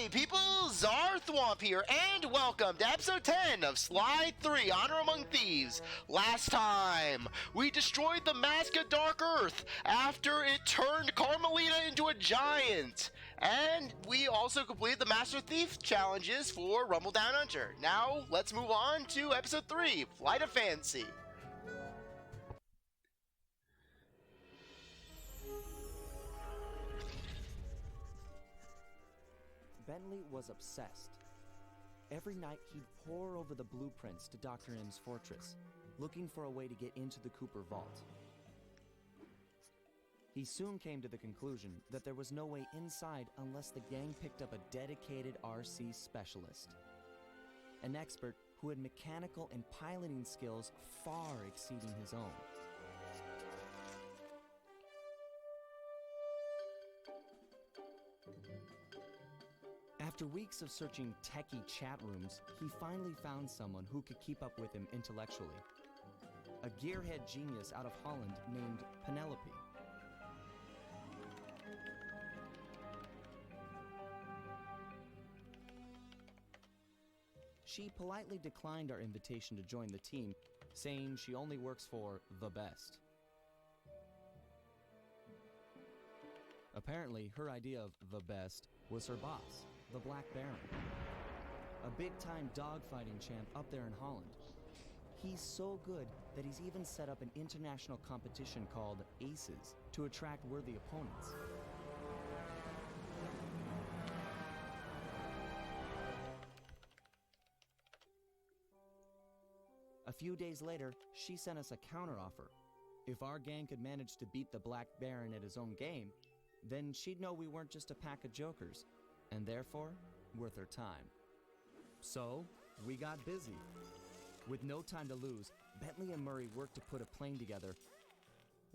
Hey people, CzarThwomp here, and welcome to episode 10 of Slide 3, Honor Among Thieves. Last time, we destroyed the Mask of Dark Earth after it turned Carmelita into a giant. And we also completed the Master Thief challenges for Rumble Down Hunter. Now, let's move on to episode 3, Flight of Fancy. Bentley was obsessed. Every night he'd pore over the blueprints to Dr. M's fortress, looking for a way to get into the Cooper vault. He soon came to the conclusion that there was no way inside unless the gang picked up a dedicated RC specialist. An expert who had mechanical and piloting skills far exceeding his own. After weeks of searching techie chat rooms, he finally found someone who could keep up with him intellectually. A gearhead genius out of Holland named Penelope. She politely declined our invitation to join the team, saying she only works for the best. Apparently, her idea of the best was her boss, the Black Baron, a big-time dogfighting champ up there in Holland. He's so good that he's even set up an international competition called Aces to attract worthy opponents. A few days later, she sent us a counteroffer. If our gang could manage to beat the Black Baron at his own game, then she'd know we weren't just a pack of jokers, and therefore, worth her time. So, we got busy. With no time to lose, Bentley and Murray worked to put a plane together,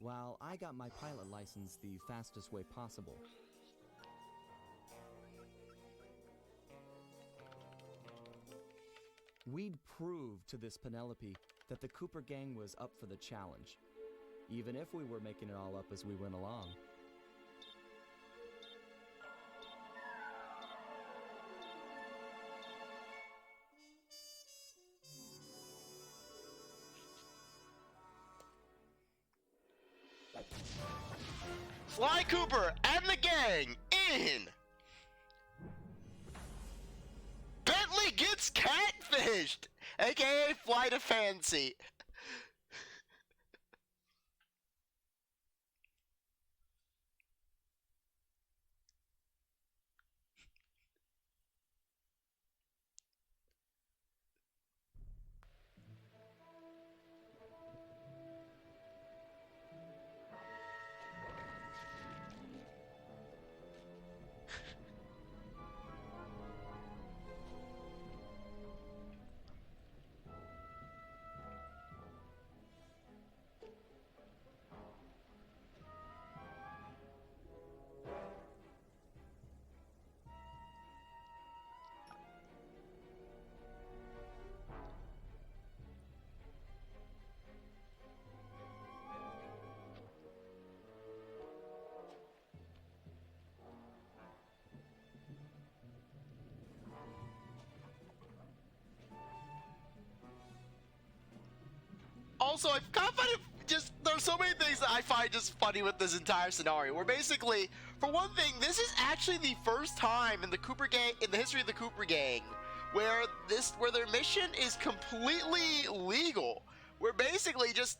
while I got my pilot license the fastest way possible. We'd proved to this Penelope that the Cooper gang was up for the challenge, even if we were making it all up as we went along. Sly Cooper and the gang in. Bentley gets catfished, aka Flight of Fancy. Also, I kind of find it just, there's so many things that I find just funny with this entire scenario, where basically, for one thing, this is actually the first time in the Cooper gang, in the history of the Cooper gang, where their mission is completely legal, where basically just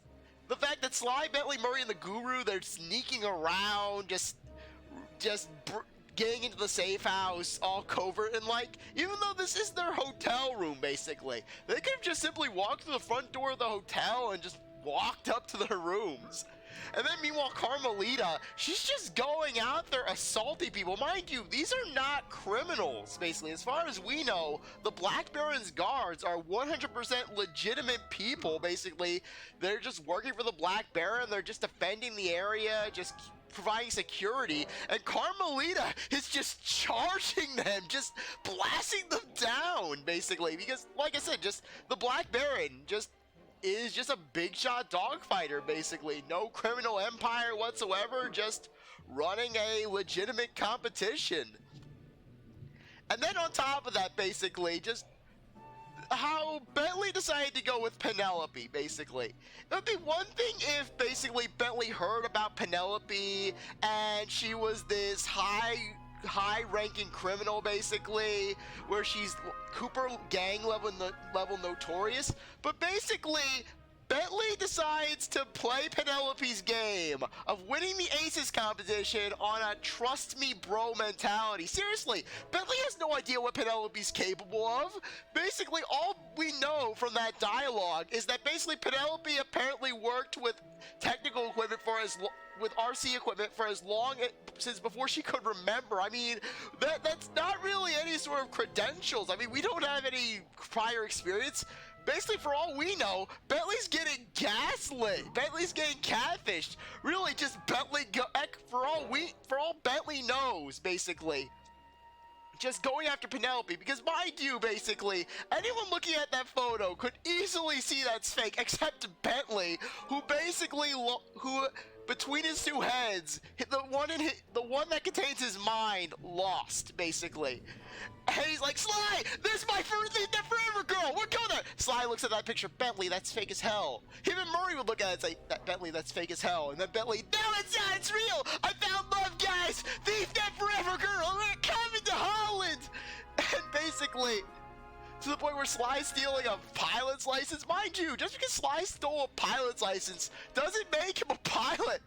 the fact that Sly, Bentley, Murray, and the Guru, they're sneaking around, just getting into the safe house, all covert, and like, even though this is their hotel room, basically, they could have just simply walked through the front door of the hotel and just walked up to their rooms. And then meanwhile, Carmelita, she's just going out there assaulting people. Mind you, these are not criminals, basically. As far as we know, the Black Baron's guards are 100% legitimate people, basically. They're just working for the Black Baron, they're just defending the area, just providing security, and Carmelita is just charging them, just blasting them down, basically, because, like I said, just the Black Baron is just a big shot dogfighter, basically. No criminal empire whatsoever, just running a legitimate competition. And then on top of that, basically, just how Bentley decided to go with Penelope, basically. It would be one thing if, basically, Bentley heard about Penelope, and she was this high-ranking criminal, basically, where she's Cooper gang level notorious, but basically, Bentley decides to play Penelope's game of winning the Aces competition on a trust me bro mentality. Seriously, Bentley has no idea what Penelope's capable of. Basically, all we know from that dialogue is that basically Penelope apparently worked with technical equipment with RC equipment for as long since before she could remember. I mean, that's not really any sort of credentials. I mean, we don't have any prior experience. Basically, for all we know, Bentley's getting gaslit. Bentley's getting catfished. Really, just Bentley, for all Bentley knows, basically, just going after Penelope. Because mind you, basically, anyone looking at that photo could easily see that's fake, except Bentley, who basically, between his two heads, the one that contains his mind, lost, basically. And he's like, Sly, this is my forever girl, we're going there. Sly looks at that picture, Bentley, that's fake as hell. Him and Murray would look at it and say, Bentley, that's fake as hell. And then Bentley, no, it's not, it's real. I found love, guys. Thief that forever girl, we're coming to Holland. And basically, to the point where Sly's stealing a pilot's license. Mind you, just because Sly stole a pilot's license doesn't make him a pilot.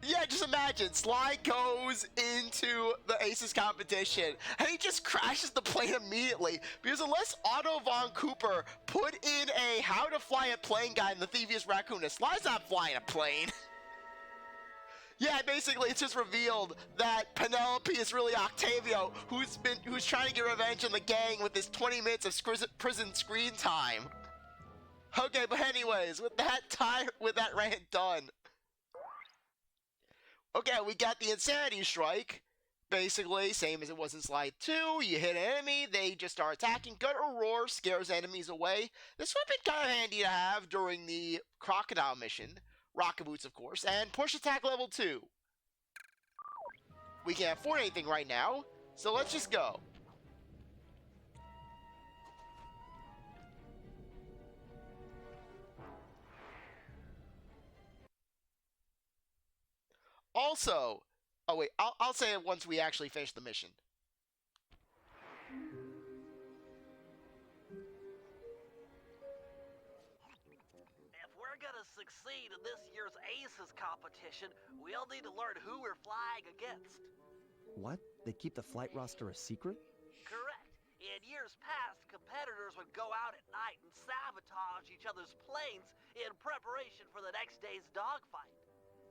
Yeah, just imagine, Sly goes into the Aces competition, and he just crashes the plane immediately, because unless Otto von Cooper put in a how to fly a plane guide in the Thievius Raccoonist, Sly's not flying a plane. Yeah, basically, it's just revealed that Penelope is really Octavio, who's trying to get revenge on the gang with his 20 minutes of prison screen time. Okay, but anyways, with that rant done. Okay, we got the Insanity Strike. Basically, same as it was in Slide 2. You hit an enemy, they just start attacking. Gut or Roar scares enemies away. This would have been kind of handy to have during the Crocodile mission. Rocket Boots, of course, and Push Attack level 2. We can't afford anything right now, so let's just go. Also, oh wait, I'll say it once we actually finish the mission. Succeed in this year's Aces competition, we'll need to learn who we're flying against. What? They keep the flight roster a secret? Correct. In years past, competitors would go out at night and sabotage each other's planes in preparation for the next day's dogfight.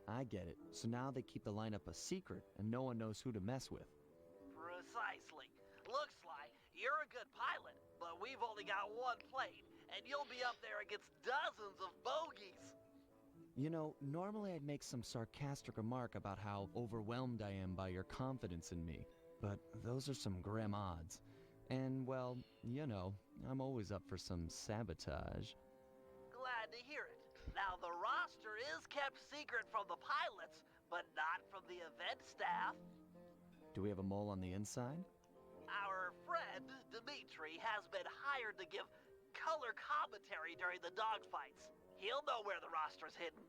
I get it. So now they keep the lineup a secret, and no one knows who to mess with. Precisely. Look, Sly, you're a good pilot, but we've only got one plane, and you'll be up there against dozens of bogeys. You know, normally I'd make some sarcastic remark about how overwhelmed I am by your confidence in me, but those are some grim odds. And, well, you know, I'm always up for some sabotage. Glad to hear it. Now, the roster is kept secret from the pilots, but not from the event staff. Do we have a mole on the inside? Our friend, Dimitri, has been hired to give color commentary during the dogfights. He'll know where the roster's hidden.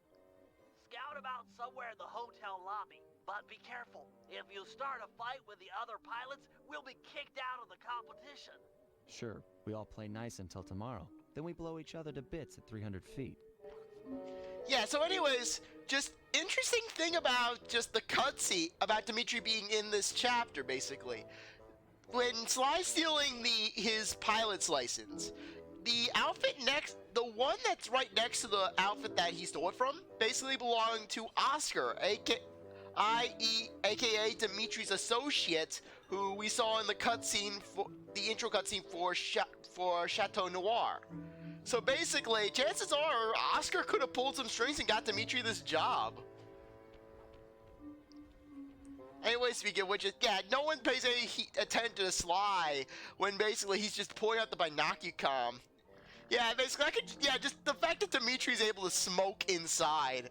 Scout him out somewhere in the hotel lobby. But be careful. If you start a fight with the other pilots, we'll be kicked out of the competition. Sure, we all play nice until tomorrow. Then we blow each other to bits at 300 feet. Yeah, so anyways, just interesting thing about just the cutscene, about Dimitri being in this chapter, basically. When Sly's stealing his pilot's license, the outfit the one that's right next to the outfit that he stole it from, basically belonged to Oscar, aka Dimitri's associate, who we saw in the cutscene, the intro cutscene for Chateau Noir. So basically, chances are Oscar could have pulled some strings and got Dimitri this job. Anyway, speaking of which, yeah, no one pays any attention to Sly when basically he's just pulling out the binocucom. Yeah, basically, just the fact that Dimitri's able to smoke inside.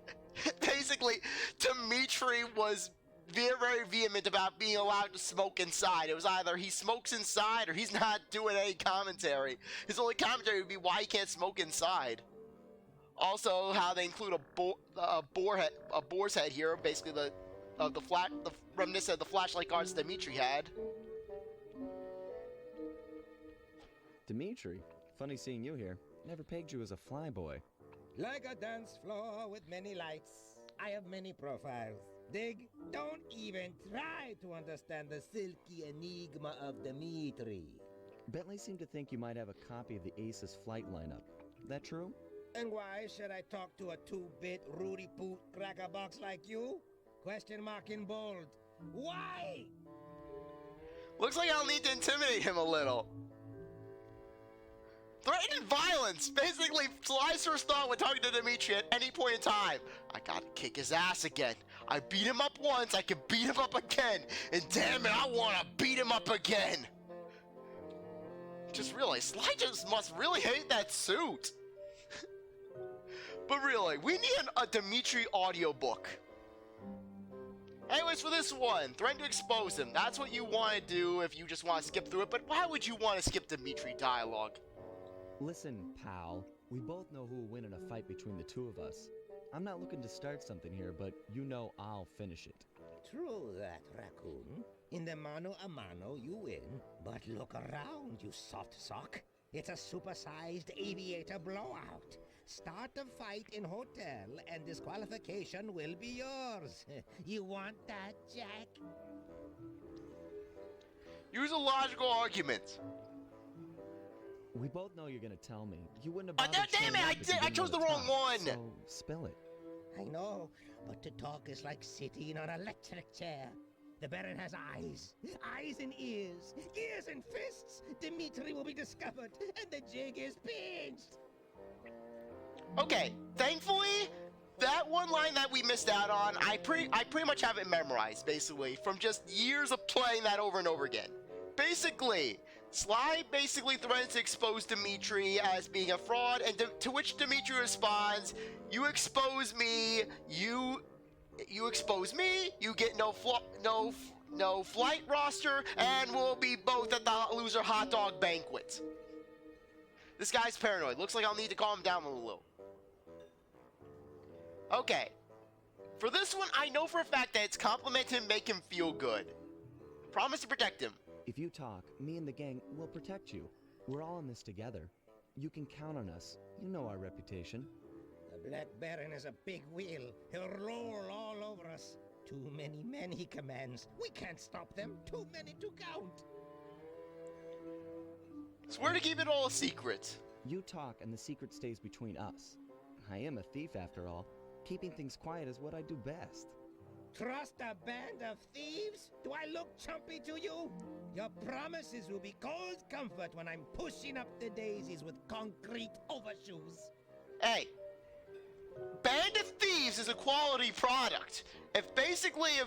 Basically, Dimitri was very, very vehement about being allowed to smoke inside. It was either he smokes inside or he's not doing any commentary. His only commentary would be why he can't smoke inside. Also, how they include a boar's head here, basically the reminiscent of the flashlight guards Dimitri had. Dimitri, funny seeing you here. Never pegged you as a flyboy. Like a dance floor with many lights, I have many profiles. Dig? Don't even try to understand the silky enigma of Dimitri. Bentley seemed to think you might have a copy of the Ace's flight lineup. That true? And why should I talk to a two-bit Rudy Poot crackerbox like you? Question mark in bold. Why? Looks like I'll need to intimidate him a little. Threatened violence! Basically, Sly's first thought when talking to Dimitri at any point in time. I gotta kick his ass again. I beat him up once, I can beat him up again. And damn it, I wanna beat him up again. Just realized, Sly just must really hate that suit. But really, we need a Dimitri audiobook. Anyways, for this one, threaten to expose him. That's what you want to do if you just want to skip through it, but why would you want to skip Dimitri dialogue? Listen, pal. We both know who will win in a fight between the two of us. I'm not looking to start something here, but you know I'll finish it. True that, Raccoon. In the mano a mano, you win. But look around, you soft sock. It's a supersized aviator blowout. Start a fight in hotel, and disqualification will be yours. You want that, Jack? Use a logical argument. We both know you're gonna tell me. You wouldn't Oh, have bothered damn showing it! up if you I didn't chose the want to wrong talk, one! So, spill it. I know, but to talk is like sitting on an electric chair. The Baron has eyes. Eyes and ears. Ears and fists. Dimitri will be discovered, and the jig is pinched. Okay, thankfully, that one line that we missed out on, I pretty much have it memorized, basically, from just years of playing that over and over again. Basically, Sly basically threatens to expose Dimitri as being a fraud, and to which Dimitri responds, "You expose me, you expose me, you get no flight roster, and we'll be both at the loser hot dog banquet." This guy's paranoid. Looks like I'll need to calm him down a little. Okay. For this one, I know for a fact that it's compliment him, make him feel good. Promise to protect him. If you talk, me and the gang will protect you. We're all in this together. You can count on us. You know our reputation. The Black Baron is a big wheel. He'll roll all over us. Too many men he commands. We can't stop them. Too many to count. Swear to keep it all a secret. You talk and the secret stays between us. I am a thief after all. Keeping things quiet is what I do best. Trust a band of thieves? Do I look chumpy to you? Your promises will be cold comfort when I'm pushing up the daisies with concrete overshoes. Hey, Band of Thieves is a quality product. If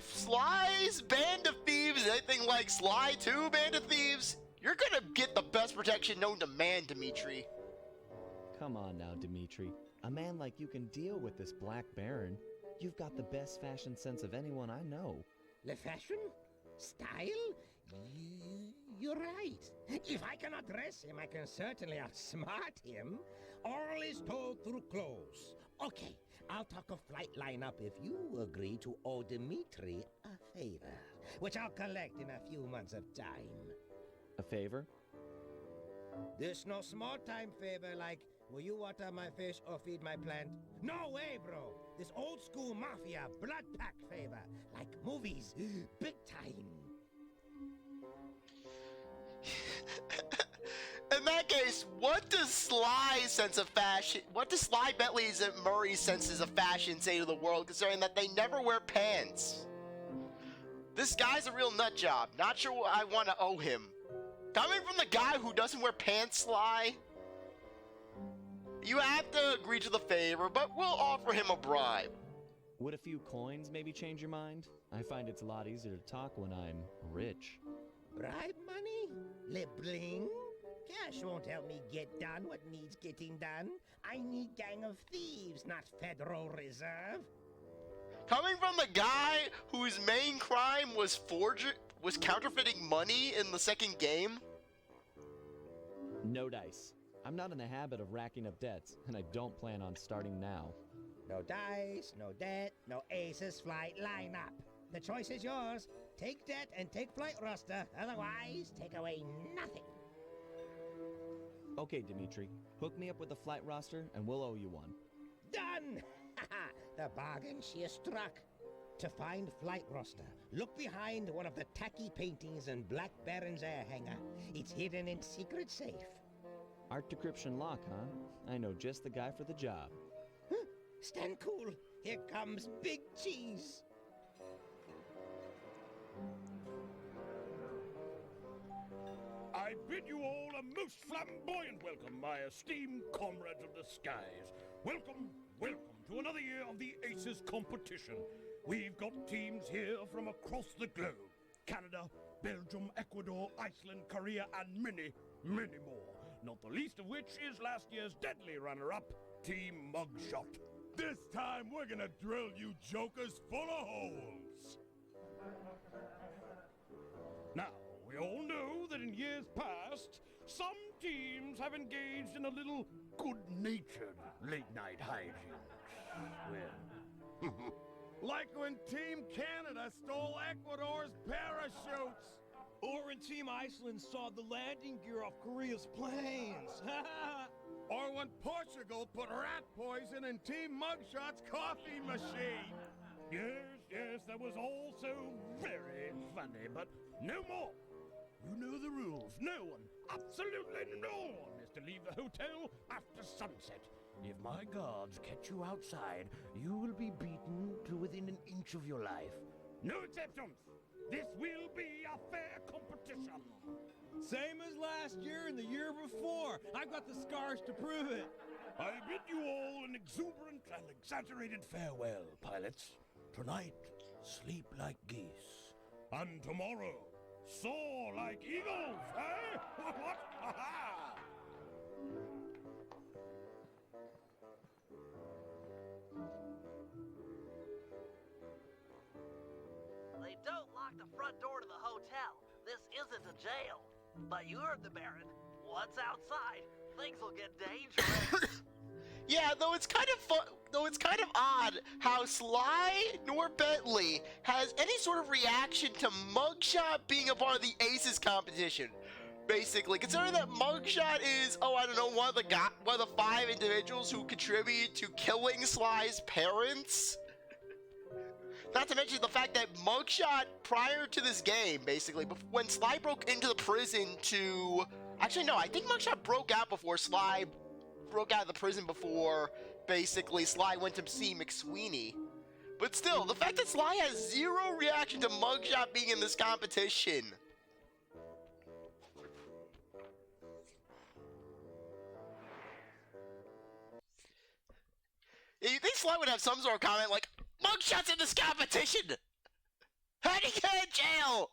Sly's Band of Thieves is anything like Sly 2 Band of Thieves, you're gonna get the best protection known to man, Dimitri. Come on now, Dimitri. A man like you can deal with this Black Baron. You've got the best fashion sense of anyone I know. Le fashion? Style? You're right. If I cannot dress him, I can certainly outsmart him. All is told through clothes. Okay, I'll talk a flight lineup if you agree to owe Dimitri a favor, which I'll collect in a few months of time. A favor? This no small time favor like, will you water my fish or feed my plant? No way, bro. This old school mafia blood pact favor, like movies, big time. In that case, what does Sly's sense of fashion, what does Sly Bentley's and Murray's senses of fashion say to the world, considering that they never wear pants? This guy's a real nut job. Not sure what I want to owe him. Coming from the guy who doesn't wear pants, Sly, you have to agree to the favor, but we'll offer him a bribe. Would a few coins maybe change your mind? I find it's a lot easier to talk when I'm rich. Bribe money? Le bling? Cash won't help me get done what needs getting done. I need gang of thieves, not Federal Reserve. Coming from the guy whose main crime was counterfeiting money in the second game. No dice. I'm not in the habit of racking up debts, and I don't plan on starting now. No dice, no debt, no aces flight lineup. The choice is yours. Take debt and take flight roster. Otherwise, take away nothing. Okay, Dimitri. Hook me up with the flight roster, and we'll owe you one. Done! The bargain she has struck. To find flight roster, look behind one of the tacky paintings in Black Baron's air hangar. It's hidden in secret safe. Art decryption lock, huh? I know just the guy for the job. Huh? Stand cool. Here comes Big Cheese. I bid you all a most flamboyant welcome, my esteemed comrades of the skies. Welcome, welcome to another year of the Aces competition. We've got teams here from across the globe. Canada, Belgium, Ecuador, Iceland, Korea, and many, many more. Not the least of which is last year's deadly runner-up, Team Muggshot. This time we're gonna drill you jokers full of holes. Now, we all know that in years past, some teams have engaged in a little good-natured late-night hijinks. Well, like when Team Canada stole Ecuador's parachutes. Or when Team Iceland saw the landing gear off Korea's planes. Or when Portugal put rat poison in Team Muggshot's coffee machine. Yes, that was also very funny, but no more. You know the rules. No one, absolutely no one, is to leave the hotel after sunset. If my guards catch you outside, you will be beaten to within an inch of your life. No exceptions. This will be a fair competition. Same as last year and the year before. I've got the scars to prove it. I bid you all an exuberant and exaggerated farewell, pilots. Tonight, sleep like geese. And tomorrow, soar like eagles, eh? What? Ha-ha! They don't lock the front door to the hotel. This isn't a jail. But you heard the Baron. Once outside, things will get dangerous. Yeah, though it's kind of odd how Sly nor Bentley has any sort of reaction to Muggshot being a part of the Aces competition. Basically, considering that Muggshot is, I don't know, one of the 5 individuals who contributed to killing Sly's parents. Not to mention the fact that Muggshot, prior to this game, basically, when Sly broke into the prison to... Actually, no, I think Muggshot broke out before Sly broke out of the prison before, basically, Sly went to see McSweeney. But still, the fact that Sly has zero reaction to Muggshot being in this competition. Yeah, you think Sly would have some sort of comment like, Muggshot's in this competition! How do you get in jail?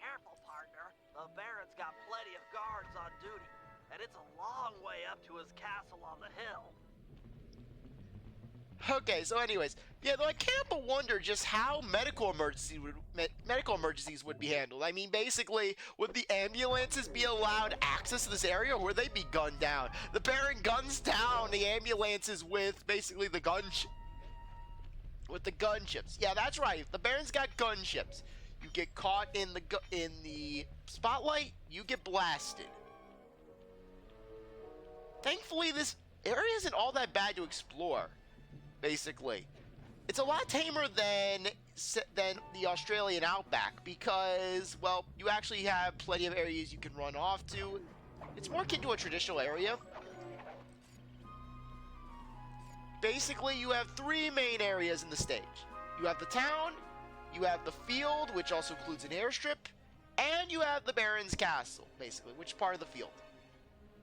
Careful, partner. The Baron's got plenty of guards on duty, and it's a long way up to his castle on the hill. Okay, so anyways, yeah, though I can't but wonder just how medical emergencies would be handled. I mean, basically, would the ambulances be allowed access to this area, or would they be gunned down? The Baron guns down the ambulances with basically the gunships. Yeah, that's right. The Baron's got gunships. You get caught in the spotlight, you get blasted. Thankfully, this area isn't all that bad to explore. Basically, it's a lot tamer than the Australian outback because, well, you actually have plenty of areas you can run off to. It's more akin to a traditional area. Basically, you have 3 main areas in the stage. You have the town, you have the field, which also includes an airstrip, and you have the Baron's castle, basically, which is part of the field.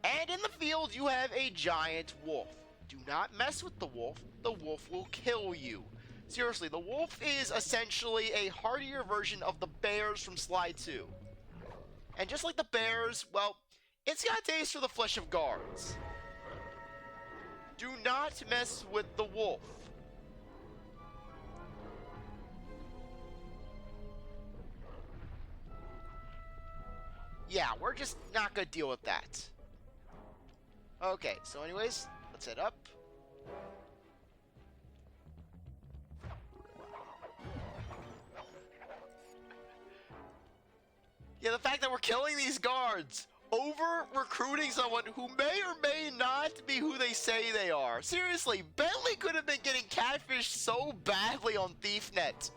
And in the field, you have a giant wolf. Do not mess with the wolf. The wolf will kill you. Seriously, the wolf is essentially a hardier version of the bears from Sly 2. And just like the bears, well, it's got a taste for the flesh of guards. Do not mess with the wolf. Yeah, we're just not gonna deal with that. Okay, so anyways, let's head up. Yeah, the fact that we're killing these guards over recruiting someone who may or may not be who they say they are. Seriously, Bentley could have been getting catfished so badly on ThiefNet.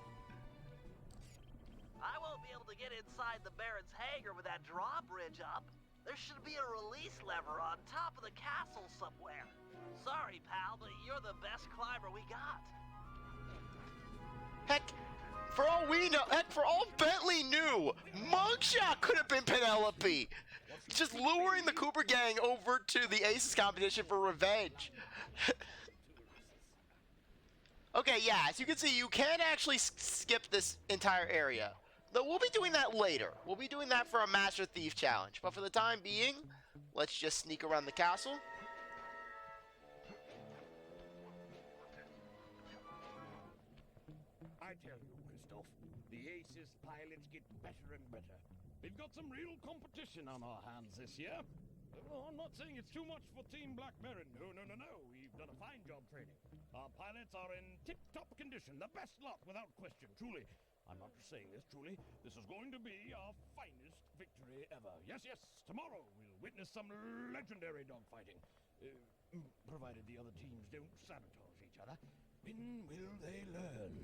I won't be able to get inside the Baron's hangar with that drawbridge up. There should be a release lever on top of the castle somewhere. Sorry, pal, but you're the best climber we got. Heck, for all we know, heck, for all Bentley knew, Muggshot could have been Penelope. Just luring the Cooper gang over to the Aces competition for revenge. Okay, yeah, as you can see, you can actually skip this entire area. Though we'll be doing that later. We'll be doing that for a Master Thief challenge. But for the time being, let's just sneak around the castle. I tell you, Christoph, the Aces pilots get better and better. We've got some real competition on our hands this year. Well, I'm not saying it's too much for Team Black Baron. No. We've done a fine job training. Our pilots are in tip-top condition. The best lot, without question. Truly. I'm not just saying this, truly. This is going to be our finest victory ever. Yes. Tomorrow we'll witness some legendary dogfighting. Provided the other teams don't sabotage each other. When will they learn?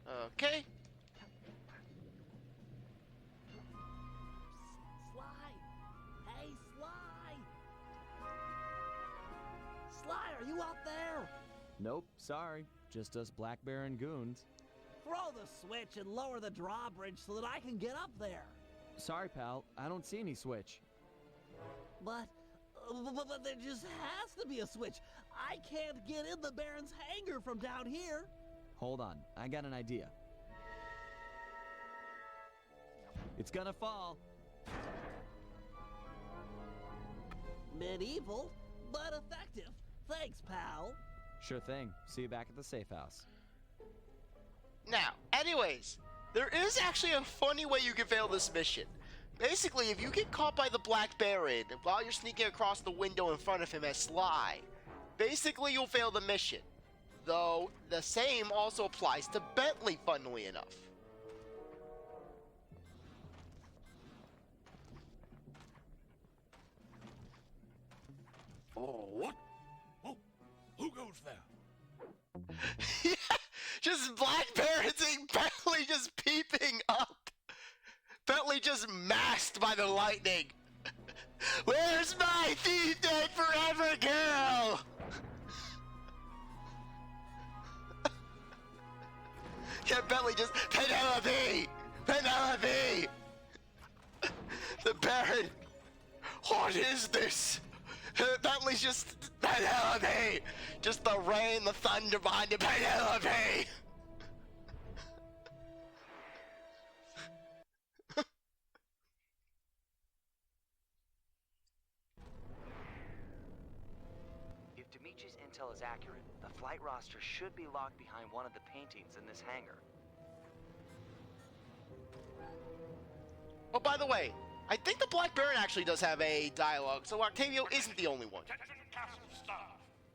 Okay. Sly! Hey, Sly! Sly, are you out there? Nope, sorry. Just us Black Baron goons. Throw the switch and lower the drawbridge so that I can get up there. Sorry, pal. I don't see any switch. But there just has to be a switch. I can't get in the Baron's hangar from down here. Hold on. I got an idea. It's gonna fall. Medieval, but effective. Thanks, pal. Sure thing. See you back at the safe house. Now, anyways, there is actually a funny way you can fail this mission. Basically, if you get caught by the Black Baron while you're sneaking across the window in front of him as Sly, basically you'll fail the mission. Though, the same also applies to Bentley, funnily enough. Oh, what? Oh, who goes there? Yeah, just Black Baron seeing Bentley just peeping up. Bentley just masked by the lightning. Where's my Thief Dead Forever girl? Yeah, Bentley just, Penelope! Penelope! The Baron! What is this? Bentley's just, Penelope! Just the rain, the thunder behind it, Penelope! If Dimitri's intel is accurate, the flight roster should be locked behind one of the paintings in this hangar. Oh, by the way, I think the Black Baron actually does have a dialogue, so Octavio isn't the only one. Attention Castle staff.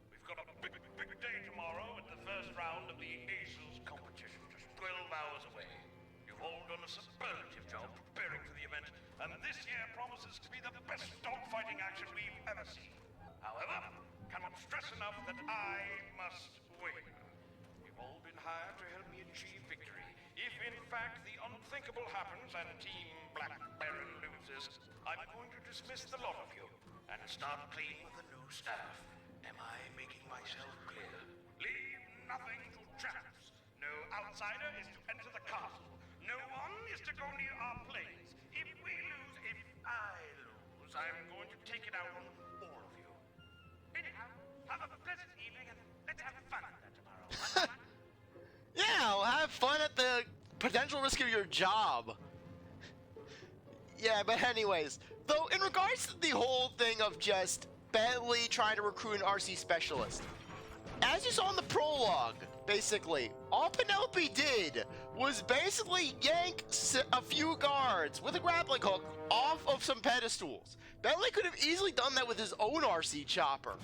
We've got a big day tomorrow at the first round of the Aces competition, just 12 hours away. You've all done a superlative job preparing for the event, and this year promises to be the best dogfighting action we've ever seen. However, cannot stress enough that I must win. You've all been hired to help me achieve victory. If in fact the unthinkable happens and Team Black Baron loses, I'm going to dismiss the lot of you and start playing with the new staff. Am I making myself clear? Leave nothing to chance. No outsider is to enter the castle. No one is to go near our planes. If I lose, I'm going to take it out on all of you. Anyhow, have a pleasant evening and let's have fun with that tomorrow. Yeah, well, have fun at the potential risk of your job. Yeah, but anyways, though, in regards to the whole thing of just Bentley trying to recruit an RC specialist, as you saw in the prologue, basically, all Penelope did was basically yank a few guards with a grappling hook off of some pedestals. Bentley could have easily done that with his own RC chopper.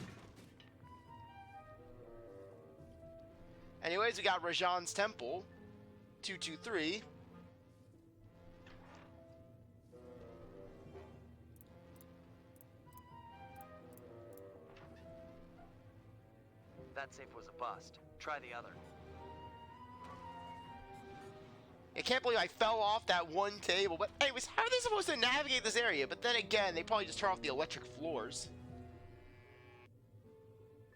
Anyways, we got Rajan's Temple, 223. That safe was a bust. Try the other. I can't believe I fell off that one table. But anyways, how are they supposed to navigate this area? But then again, they probably just turn off the electric floors.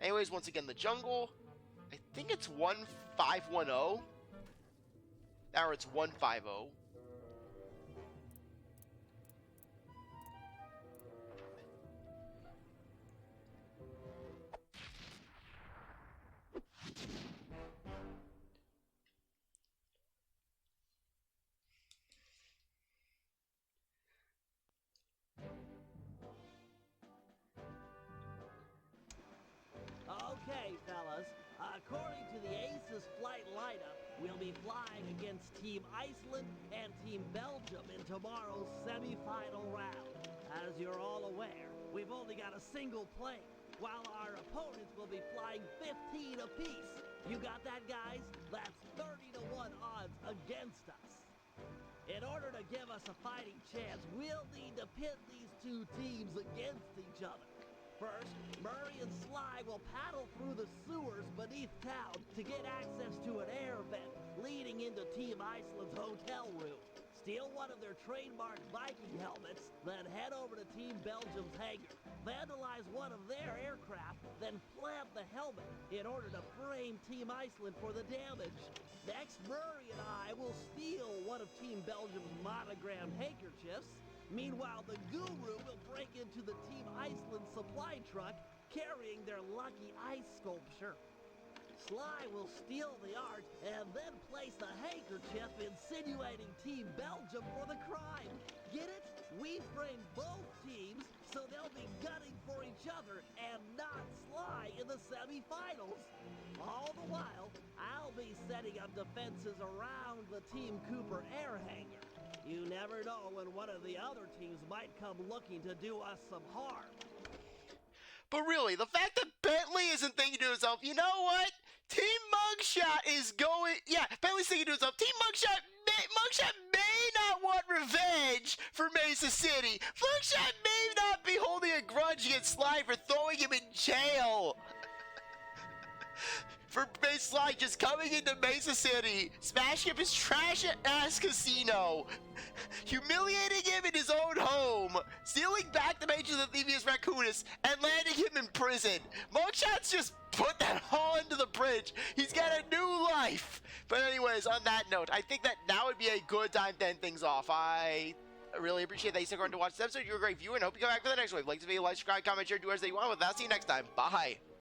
Anyways, once again, the jungle. I think it's 1510. Or it's 150. Okay, fellas. According to the Aces flight lineup, we'll be flying against Team Iceland and Team Belgium in tomorrow's semi-final round. As you're all aware, we've only got a single plane, while our opponents will be flying 15 apiece. You got that, guys? That's 30 to 1 odds against us. In order to give us a fighting chance, we'll need to pit these two teams against each other. First, Murray and Sly will paddle through the sewers beneath town to get access to an air vent leading into Team Iceland's hotel room. Steal one of their trademark Viking helmets, then head over to Team Belgium's hangar. Vandalize one of their aircraft, then plant the helmet in order to frame Team Iceland for the damage. Next, Murray and I will steal one of Team Belgium's monogrammed handkerchiefs. Meanwhile, the Guru will break into the Team Iceland supply truck carrying their lucky ice sculpture. Sly will steal the art and then place the handkerchief insinuating Team Belgium for the crime. Get it? We frame both teams so they'll be gunning for each other and not Sly in the semifinals. All the while, I'll be setting up defenses around the Team Cooper air hangar. You never know when one of the other teams might come looking to do us some harm. But really, the fact that Bentley isn't thinking to himself, you know what? Team Muggshot is going... Yeah, Bentley's thinking to himself, Team Muggshot may not want revenge for Mesa City. Muggshot may not be holding a grudge against Sly for throwing him in jail. For Sly just coming into Mesa City, smashing up his trash-ass casino, humiliating him in his own home, stealing back the Major of the Thievius Raccoonus, and landing him in prison. Muggshot's just put that all into the bridge. He's got a new life. But anyways, on that note, I think that now would be a good time to end things off. I really appreciate that you stuck around to watch this episode. You're a great viewer, and hope you come back for the next one. Like this video, like, subscribe, comment, share, do whatever you want. With that, see you next time. Bye.